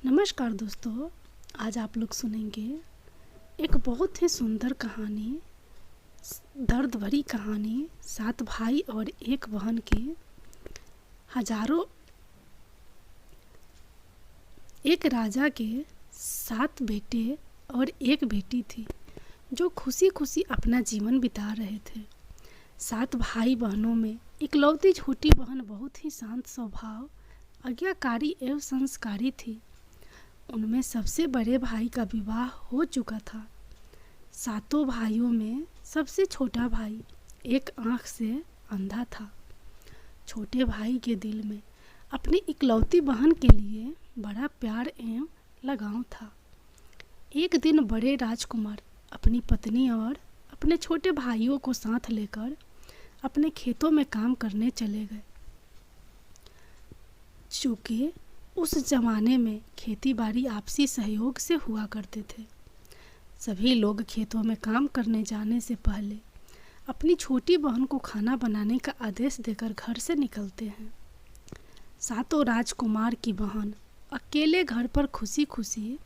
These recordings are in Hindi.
नमस्कार दोस्तों, आज आप लोग सुनेंगे एक बहुत ही सुंदर कहानी, दर्द भरी कहानी 7 भाई और एक बहन की। हजारों एक राजा के 7 बेटे और एक बेटी थी जो खुशी खुशी अपना जीवन बिता रहे थे। 7 भाई बहनों में इकलौती छोटी बहन बहुत ही शांत स्वभाव, आज्ञाकारी एवं संस्कारी थी। उनमें सबसे बड़े भाई का विवाह हो चुका था। 7 भाइयों में सबसे छोटा भाई एक आंख से अंधा था। छोटे भाई के दिल में अपनी इकलौती बहन के लिए बड़ा प्यार एवं लगाव था। एक दिन बड़े राजकुमार अपनी पत्नी और अपने छोटे भाइयों को साथ लेकर अपने खेतों में काम करने चले गए। चूँकि उस जमाने में खेती बाड़ी आपसी सहयोग से हुआ करते थे, सभी लोग खेतों में काम करने जाने से पहले अपनी छोटी बहन को खाना बनाने का आदेश देकर घर से निकलते हैं। 7 राजकुमार की बहन अकेले घर पर खुशी खुशी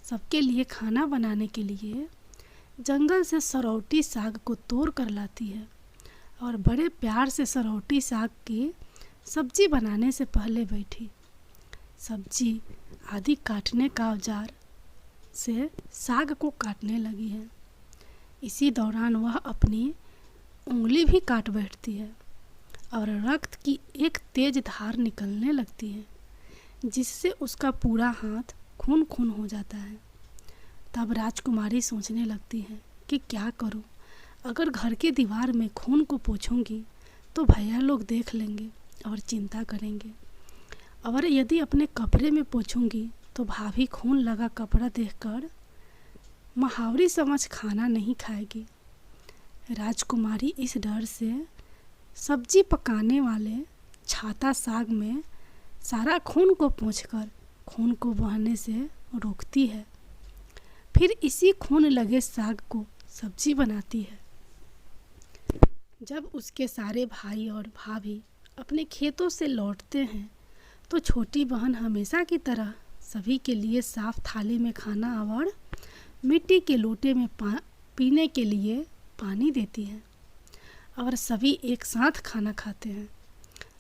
सबके लिए खाना बनाने के लिए जंगल से सरौटी साग को तोड़ कर लाती है और बड़े प्यार से सरौटी साग की सब्जी बनाने से पहले बैठी। सब्जी आदि काटने का औजार से साग को काटने लगी है। इसी दौरान वह अपनी उंगली भी काट बैठती है और रक्त की एक तेज धार निकलने लगती है, जिससे उसका पूरा हाथ खून खून हो जाता है। तब राजकुमारी सोचने लगती है कि क्या करूं? अगर घर की दीवार में खून को पोंछूंगी तो भैया लोग देख लेंगे और चिंता करेंगे, और यदि अपने कपड़े में पोंछूंगी तो भाभी खून लगा कपड़ा देखकर महावरी समझ खाना नहीं खाएगी। राजकुमारी इस डर से सब्जी पकाने वाले छाता साग में सारा खून को पोंछकर खून को बहने से रोकती है। फिर इसी खून लगे साग को सब्जी बनाती है। जब उसके सारे भाई और भाभी अपने खेतों से लौटते हैं तो छोटी बहन हमेशा की तरह सभी के लिए साफ थाली में खाना और मिट्टी के लोटे में पीने के लिए पानी देती है, और सभी एक साथ खाना खाते हैं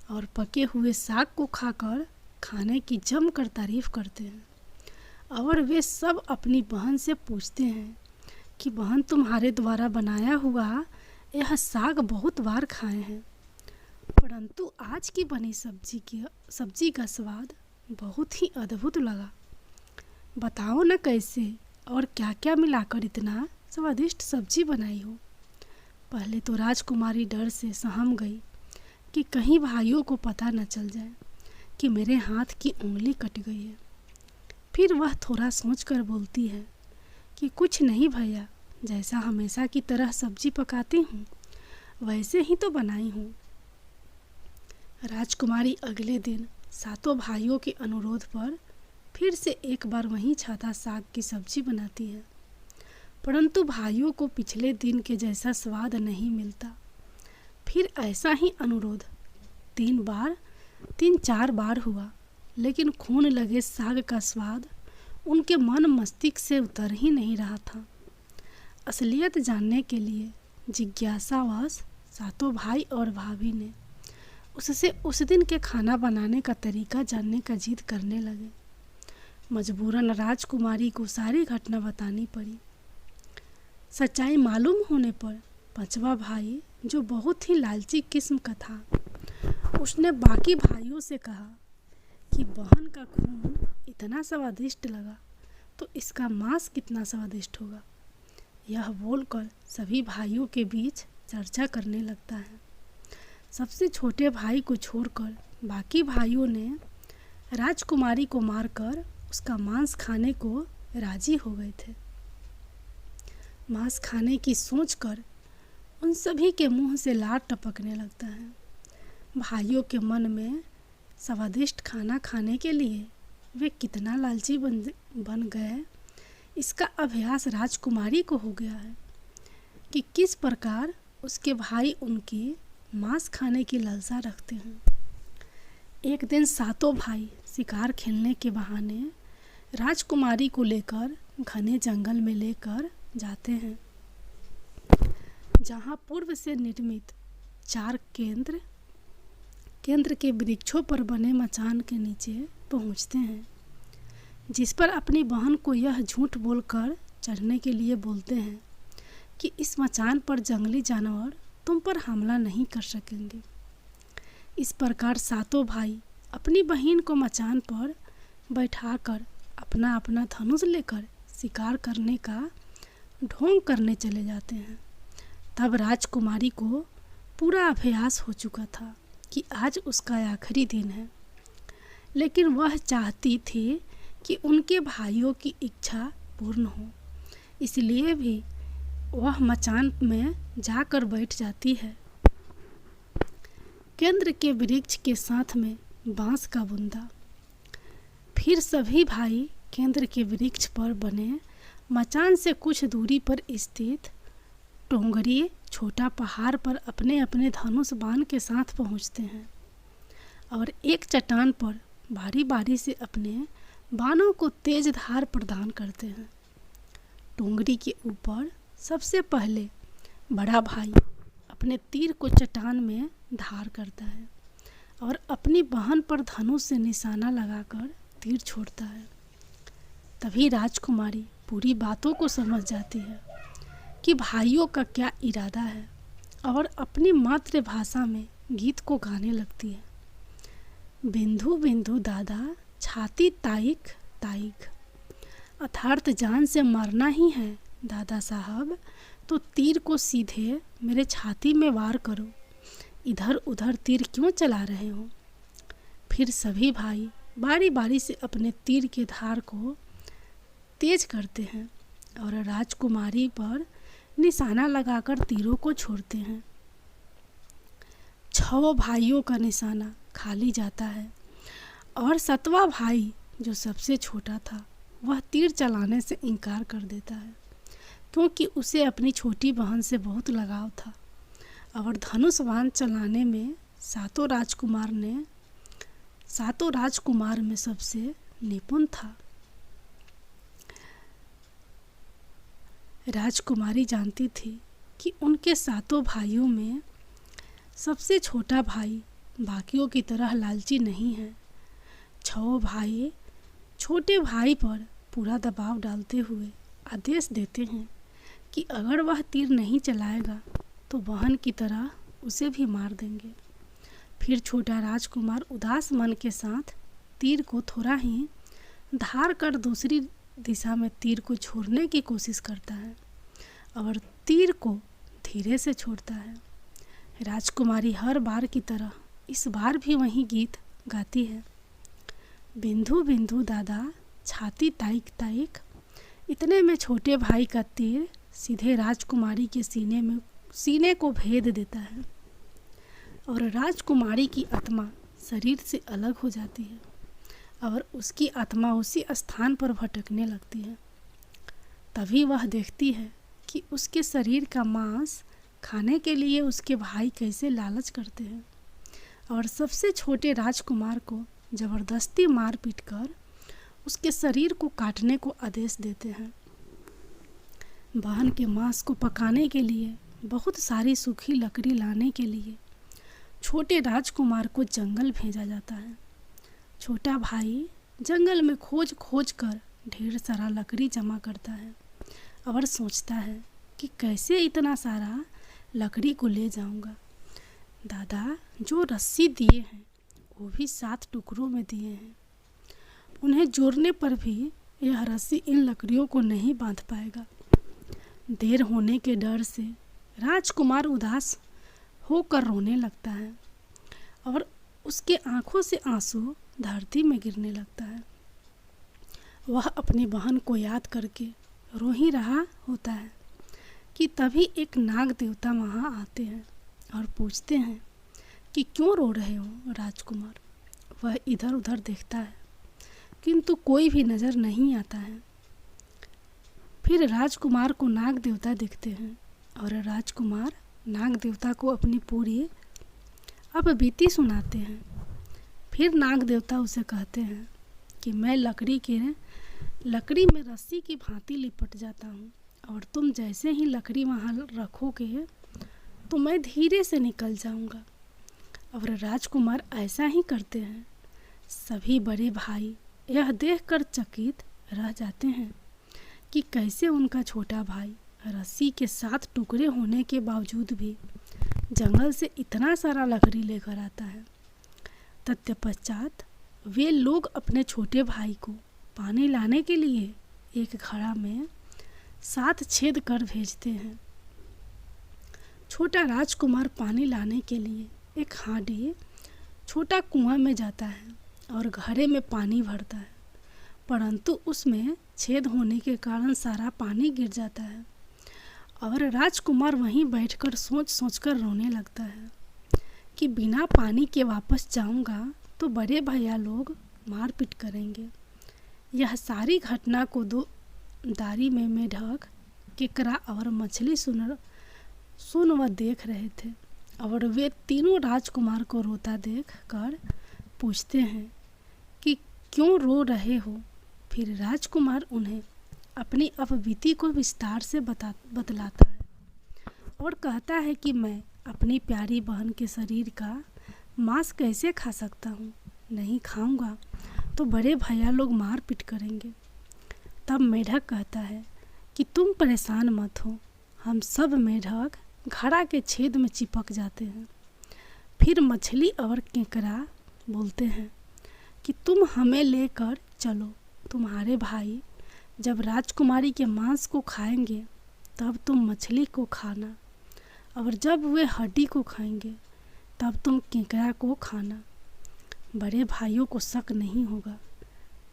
और पके हुए साग को खाकर खाने की जमकर तारीफ करते हैं। और वे सब अपनी बहन से पूछते हैं कि बहन, तुम्हारे द्वारा बनाया हुआ यह साग बहुत बार खाए हैं, परंतु आज की बनी सब्जी का स्वाद बहुत ही अद्भुत लगा। बताओ न कैसे और क्या क्या मिलाकर इतना स्वादिष्ट सब्जी बनाई हो। पहले तो राजकुमारी डर से सहम गई कि कहीं भाइयों को पता न चल जाए कि मेरे हाथ की उंगली कट गई है। फिर वह थोड़ा सोचकर बोलती है कि कुछ नहीं भैया, जैसा हमेशा की तरह सब्जी पकाती हूँ वैसे ही तो बनाई हूँ। राजकुमारी अगले दिन 7 भाइयों के अनुरोध पर फिर से एक बार वहीं छाता साग की सब्जी बनाती है, परंतु भाइयों को पिछले दिन के जैसा स्वाद नहीं मिलता। फिर ऐसा ही अनुरोध 3-4 बार हुआ, लेकिन खून लगे साग का स्वाद उनके मन मस्तिष्क से उतर ही नहीं रहा था। असलियत जानने के लिए जिज्ञासावश 7 भाई और भाभी ने उससे उस दिन के खाना बनाने का तरीका जानने का जिद करने लगे। मजबूरन राजकुमारी को सारी घटना बतानी पड़ी। सच्चाई मालूम होने पर 5वां भाई, जो बहुत ही लालची किस्म का था, उसने बाकी भाइयों से कहा कि बहन का खून इतना स्वादिष्ट लगा तो इसका मांस कितना स्वादिष्ट होगा। यह बोलकर सभी भाइयों के बीच चर्चा करने लगता है। सबसे छोटे भाई को छोड़कर बाकी भाइयों ने राजकुमारी को मारकर उसका मांस खाने को राजी हो गए थे। मांस खाने की सोचकर उन सभी के मुंह से लार टपकने लगता है। भाइयों के मन में स्वादिष्ट खाना खाने के लिए वे कितना लालची बन गए, इसका अभ्यास राजकुमारी को हो गया है कि किस प्रकार उसके भाई उनकी मांस खाने की लालसा रखते हैं। एक दिन 7 भाई शिकार खेलने के बहाने राजकुमारी को लेकर घने जंगल में लेकर जाते हैं, जहाँ पूर्व से निर्मित 4 केंद्र के वृक्षों पर बने मचान के नीचे पहुँचते हैं, जिस पर अपनी बहन को यह झूठ बोलकर चढ़ने के लिए बोलते हैं कि इस मचान पर जंगली जानवर तुम पर हमला नहीं कर सकेंगे। इस प्रकार सातों भाई अपनी बहन को मचान पर बैठाकर अपना अपना धनुष लेकर शिकार करने का ढोंग करने चले जाते हैं। तब राजकुमारी को पूरा अभ्यास हो चुका था कि आज उसका आखिरी दिन है, लेकिन वह चाहती थी कि उनके भाइयों की इच्छा पूर्ण हो, इसलिए भी वह मचान में जाकर बैठ जाती है। केंद्र के वृक्ष के साथ में बांस का बुंदा। फिर सभी भाई केंद्र के वृक्ष पर बने मचान से कुछ दूरी पर स्थित टोंगरी छोटा पहाड़ पर अपने अपने धनुष बाण के साथ पहुंचते हैं और एक चट्टान पर बारी बारी से अपने बाणों को तेज धार प्रदान करते हैं। टोंगरी के ऊपर सबसे पहले बड़ा भाई अपने तीर को चट्टान में धार करता है और अपनी बहन पर धनुष से निशाना लगाकर तीर छोड़ता है। तभी राजकुमारी पूरी बातों को समझ जाती है कि भाइयों का क्या इरादा है और अपनी मातृभाषा में गीत को गाने लगती है। बिंदु बिंदु दादा छाती ताइक ताइक, अर्थात जान से मरना ही है दादा साहब, तो तीर को सीधे मेरे छाती में वार करो, इधर उधर तीर क्यों चला रहे हो। फिर सभी भाई बारी बारी से अपने तीर के धार को तेज करते हैं और राजकुमारी पर निशाना लगाकर तीरों को छोड़ते हैं। 6 भाइयों का निशाना खाली जाता है और 7वां भाई जो सबसे छोटा था वह तीर चलाने से इनकार कर देता है, क्योंकि उसे अपनी छोटी बहन से बहुत लगाव था और धनुष बाण चलाने में सातों राजकुमार में सबसे निपुण था। राजकुमारी जानती थी कि उनके 7 भाइयों में सबसे छोटा भाई बाकियों की तरह लालची नहीं है। 6 भाई छोटे भाई पर पूरा दबाव डालते हुए आदेश देते हैं कि अगर वह तीर नहीं चलाएगा तो बहन की तरह उसे भी मार देंगे। फिर छोटा राजकुमार उदास मन के साथ तीर को थोड़ा ही धार कर दूसरी दिशा में तीर को छोड़ने की कोशिश करता है और तीर को धीरे से छोड़ता है। राजकुमारी हर बार की तरह इस बार भी वही गीत गाती है। बिंदु बिंदु दादा छाती ताइक ताइक। इतने में छोटे भाई का तीर सीधे राजकुमारी के सीने को भेद देता है और राजकुमारी की आत्मा शरीर से अलग हो जाती है और उसकी आत्मा उसी स्थान पर भटकने लगती है। तभी वह देखती है कि उसके शरीर का मांस खाने के लिए उसके भाई कैसे लालच करते हैं और सबसे छोटे राजकुमार को ज़बरदस्ती मार पीट कर उसके शरीर को काटने को आदेश देते हैं। बहन के मांस को पकाने के लिए बहुत सारी सूखी लकड़ी लाने के लिए छोटे राजकुमार को जंगल भेजा जाता है। छोटा भाई जंगल में खोज खोज कर ढेर सारा लकड़ी जमा करता है और सोचता है कि कैसे इतना सारा लकड़ी को ले जाऊंगा। दादा जो रस्सी दिए हैं वो भी 7 टुकड़ों में दिए हैं, उन्हें जोड़ने पर भी यह रस्सी इन लकड़ियों को नहीं बांध पाएगा। देर होने के डर से राजकुमार उदास होकर रोने लगता है और उसके आंखों से आंसू धरती में गिरने लगता है। वह अपनी बहन को याद करके रो ही रहा होता है कि तभी एक नाग देवता वहाँ आते हैं और पूछते हैं कि क्यों रो रहे हो राजकुमार। वह इधर उधर देखता है किंतु कोई भी नज़र नहीं आता है। फिर राजकुमार को नाग देवता दिखते हैं और राजकुमार नाग देवता को अपनी पूरी अब बीती सुनाते हैं। फिर नाग देवता उसे कहते हैं कि मैं लकड़ी के लकड़ी में रस्सी की भांति लिपट जाता हूँ और तुम जैसे ही लकड़ी वहाँ रखोगे तो मैं धीरे से निकल जाऊँगा। और राजकुमार ऐसा ही करते हैं। सभी बड़े भाई यह देखकर चकित रह जाते हैं कि कैसे उनका छोटा भाई रस्सी के 7 टुकड़े होने के बावजूद भी जंगल से इतना सारा लकड़ी लेकर आता है। तत्पश्चात वे लोग अपने छोटे भाई को पानी लाने के लिए एक घड़ा में 7 छेद कर भेजते हैं। छोटा राजकुमार पानी लाने के लिए एक हांडी छोटा कुआं में जाता है और घड़े में पानी भरता है, परंतु उसमें छेद होने के कारण सारा पानी गिर जाता है और राजकुमार वहीं बैठकर सोच सोचकर रोने लगता है कि बिना पानी के वापस जाऊंगा तो बड़े भैया लोग मारपीट करेंगे। यह सारी घटना को दो दारी में मेढक, केकड़ा और मछली सुन व देख रहे थे और वे तीनों राजकुमार को रोता देख कर पूछते हैं कि क्यों रो रहे हो। फिर राजकुमार उन्हें अपनी अपबीती को विस्तार से बतलाता है और कहता है कि मैं अपनी प्यारी बहन के शरीर का मांस कैसे खा सकता हूँ, नहीं खाऊंगा तो बड़े भैया लोग मार पीट करेंगे। तब मेढक कहता है कि तुम परेशान मत हो, हम सब मेढक घड़ा के छेद में चिपक जाते हैं। फिर मछली और केकड़ा बोलते हैं कि तुम हमें लेकर चलो, तुम्हारे भाई जब राजकुमारी के मांस को खाएंगे तब तुम मछली को खाना और जब वे हड्डी को खाएंगे तब तुम केकड़ा को खाना। बड़े भाइयों को शक नहीं होगा।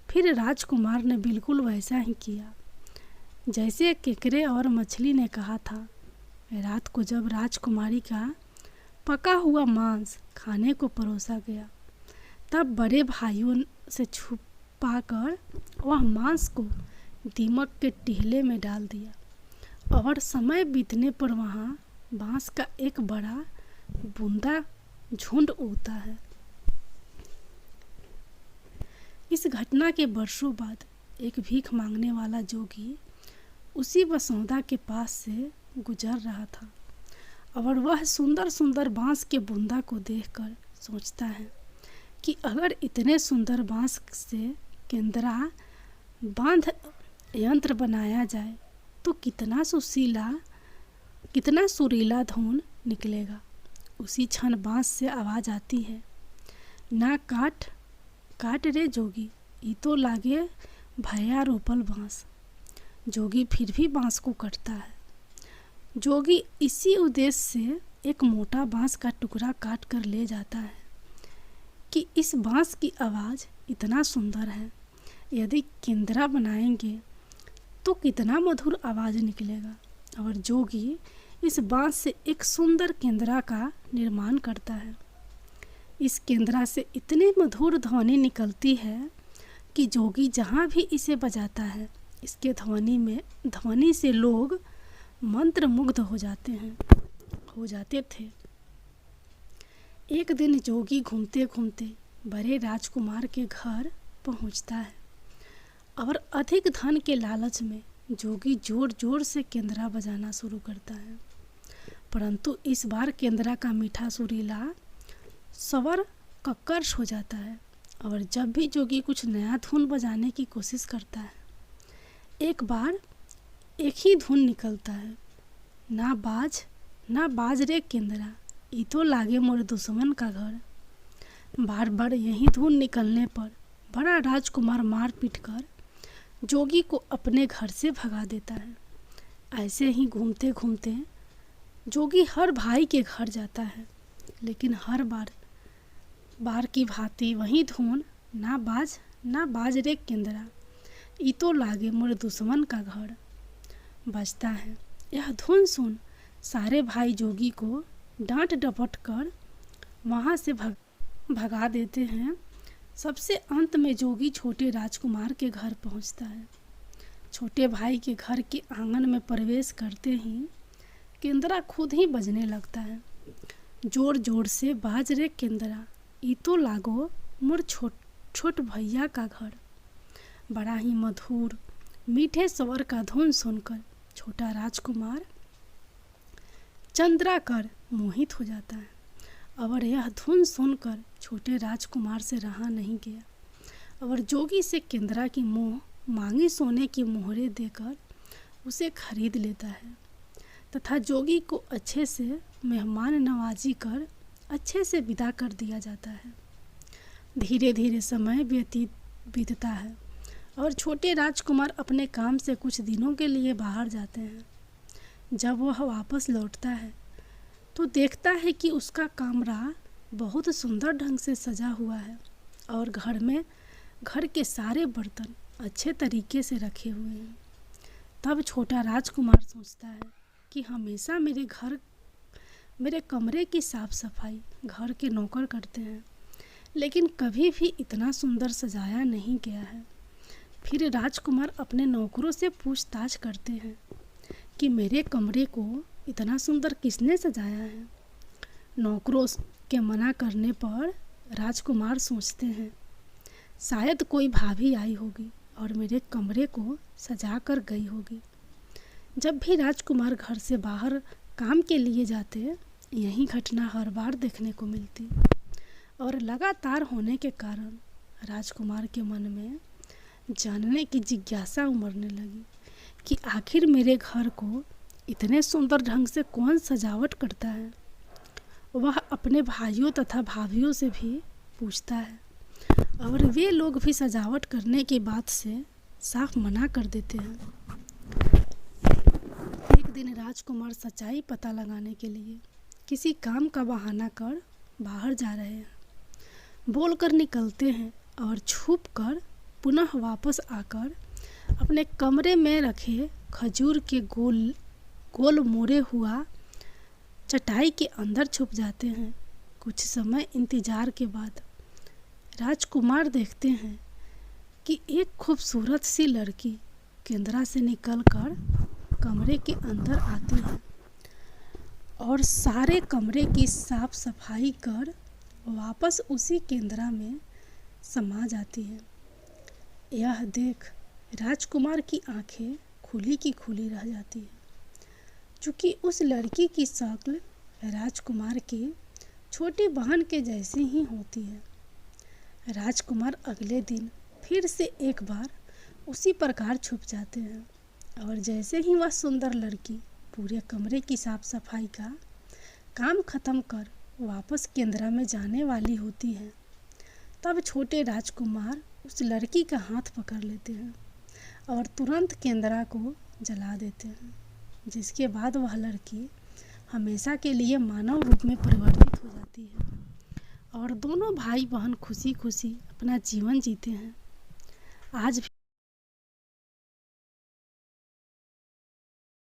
फिर राजकुमार ने बिल्कुल वैसा ही किया जैसे केकड़े और मछली ने कहा था। रात को जब राजकुमारी का पका हुआ मांस खाने को परोसा गया तब बड़े भाइयों से छुपाकर वह मांस को दीमक के टीले में डाल दिया और समय बीतने पर वहाँ बांस का एक बड़ा बूंदा झुंड उगता है। इस घटना के वर्षों बाद एक भीख मांगने वाला जोगी उसी बसौदा के पास से गुजर रहा था और वह सुंदर सुंदर बांस के बूंदा को देखकर सोचता है कि अगर इतने सुंदर बांस से केंद्रा बांध यंत्र बनाया जाए तो कितना सुरीला धुन निकलेगा। उसी क्षण बांस से आवाज़ आती है, ना काट रे जोगी, ई तो लागे भैया रोपल बांस। जोगी फिर भी बांस को कटता है। जोगी इसी उद्देश्य से एक मोटा बांस का टुकड़ा काट कर ले जाता है कि इस बांस की आवाज़ इतना सुंदर है, यदि केंद्रा बनाएंगे तो कितना मधुर आवाज़ निकलेगा। और जोगी इस बांस से एक सुंदर केंद्रा का निर्माण करता है। इस केंद्रा से इतनी मधुर ध्वनि निकलती है कि जोगी जहाँ भी इसे बजाता है इसके ध्वनि से लोग मंत्रमुग्ध हो जाते थे। एक दिन जोगी घूमते घूमते बड़े राजकुमार के घर पहुंचता है और अधिक धन के लालच में जोगी जोर जोर से केंद्रा बजाना शुरू करता है, परंतु इस बार केंद्रा का मीठा सुरीला स्वर कर्कश हो जाता है और जब भी जोगी कुछ नया धुन बजाने की कोशिश करता है एक बार एक ही धुन निकलता है, ना बाज रे केंद्रा, ई तो लागे मोर दुश्मन का घर। बार बार यही धुन निकलने पर बड़ा राजकुमार मार पीट कर जोगी को अपने घर से भगा देता है। ऐसे ही घूमते घूमते जोगी हर भाई के घर जाता है, लेकिन हर बार की भांति वही धुन, ना बाज रे केंद्रा, ई तो लागे मोर दुश्मन का घर बजता है। यह धुन सुन सारे भाई जोगी को डांट डपट कर वहाँ से भगा देते हैं। सबसे अंत में जोगी छोटे राजकुमार के घर पहुँचता है। छोटे भाई के घर के आंगन में प्रवेश करते ही केंद्रा खुद ही बजने लगता है, जोर जोर से, बाज रे केंद्रा, ई तो लागो मोर छोट भैया का घर। बड़ा ही मधुर मीठे स्वर का धुन सुनकर छोटा राजकुमार चंद्राकर मोहित हो जाता है। और यह धुन सुनकर छोटे राजकुमार से रहा नहीं गया और जोगी से केंद्रा की मांगी सोने की मोहरें देकर उसे खरीद लेता है तथा जोगी को अच्छे से मेहमान नवाजी कर अच्छे से विदा कर दिया जाता है। धीरे धीरे समय बीतता है और छोटे राजकुमार अपने काम से कुछ दिनों के लिए बाहर जाते हैं। जब वह वापस लौटता है तो देखता है कि उसका कमरा बहुत सुंदर ढंग से सजा हुआ है और घर के सारे बर्तन अच्छे तरीके से रखे हुए हैं। तब छोटा राजकुमार सोचता है कि हमेशा मेरे कमरे की साफ सफाई घर के नौकर करते हैं, लेकिन कभी भी इतना सुंदर सजाया नहीं गया है। फिर राजकुमार अपने नौकरों से पूछताछ करते हैं कि मेरे कमरे को इतना सुंदर किसने सजाया है। नौकरों के मना करने पर राजकुमार सोचते हैं शायद कोई भाभी आई होगी और मेरे कमरे को सजा कर गई होगी। जब भी राजकुमार घर से बाहर काम के लिए जाते यही घटना हर बार देखने को मिलती और लगातार होने के कारण राजकुमार के मन में जानने की जिज्ञासा उमड़ने लगी कि आखिर मेरे घर को इतने सुंदर ढंग से कौन सजावट करता है। वह अपने भाइयों तथा भाभियों से भी पूछता है और वे लोग भी सजावट करने की बात से साफ मना कर देते हैं। एक दिन राजकुमार सच्चाई पता लगाने के लिए किसी काम का बहाना कर बाहर जा रहे हैं। बोलकर निकलते हैं और छुप कर पुनः वापस आकर अपने कमरे में रखे खजूर के गोल मोड़े हुआ चटाई के अंदर छुप जाते हैं। कुछ समय इंतजार के बाद राजकुमार देखते हैं कि एक खूबसूरत सी लड़की केंद्रा से निकलकर कमरे के अंदर आती है और सारे कमरे की साफ सफाई कर वापस उसी केंद्रा में समा जाती है। यह देख राजकुमार की आंखें खुली की खुली रह जाती है, चूँकि उस लड़की की शक्ल राजकुमार की छोटी बहन के जैसी ही होती है। राजकुमार अगले दिन फिर से एक बार उसी प्रकार छुप जाते हैं और जैसे ही वह सुंदर लड़की पूरे कमरे की साफ सफाई का काम खत्म कर वापस केंद्रा में जाने वाली होती है, तब छोटे राजकुमार उस लड़की का हाथ पकड़ लेते हैं और तुरंत केंद्रा को जला देते हैं, जिसके बाद वह लड़की हमेशा के लिए मानव रूप में परिवर्तित हो जाती है और दोनों भाई बहन खुशी खुशी अपना जीवन जीते हैं। आज भी